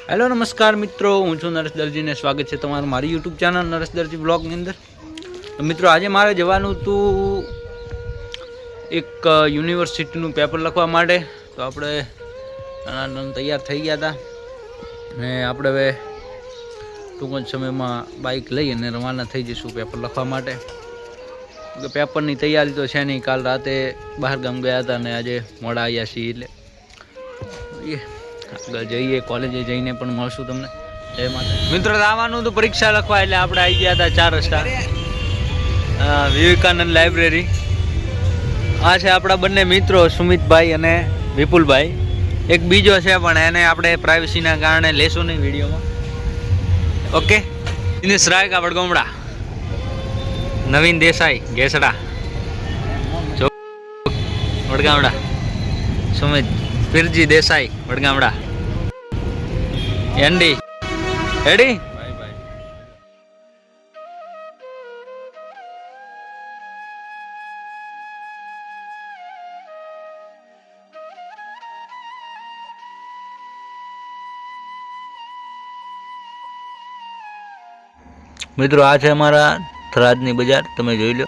Hello નમસ્કાર મિત્રો, હું છું નરેશ દરજીને સ્વાગત છે તમારું મારી યુટ્યુબ ચેનલ નરેશ દરજી બ્લોગની અંદર. તો મિત્રો આજે મારે જવાનું હતું એક યુનિવર્સિટીનું પેપર લખવા માટે. તો આપણે તૈયાર થઈ ગયા હતા ને આપણે હવે ટૂંક જ સમયમાં બાઇક લઈ અને રવાના થઈ જઈશું પેપર લખવા માટે. પેપરની તૈયારી તો છે નહીં, કાલ રાતે બહાર ગામ ગયા હતા અને આજે મોડા આવ્યા છીએ, એટલે આગળ જઈએ કોલેજે જઈને પણ મળશું તમને. એ માટે મિત્રો આવવાનું હતું પરીક્ષા લખવા, એટલે આપણે આવી ગયા હતા 4 રસ્તા વિવેકાનંદ લાઇબ્રેરી. આ છે આપણા બંને મિત્રો સુમિતભાઈ અને વિપુલભાઈ. એક બીજો છે પણ એને આપણે પ્રાઇવસીના કારણે લેશું નહીં વિડીયોમાં. ઓકે, દિનેશ રાયકા વડગામડા, નવીન દેસાઈ ઘેસડા વડગામડા, સુમિત પીરજી દેસાઈ વડગામડા, એન્ડી રેડી. મિત્રો આ છે અમારા થરાદની બજાર, તમે જોઈ લો.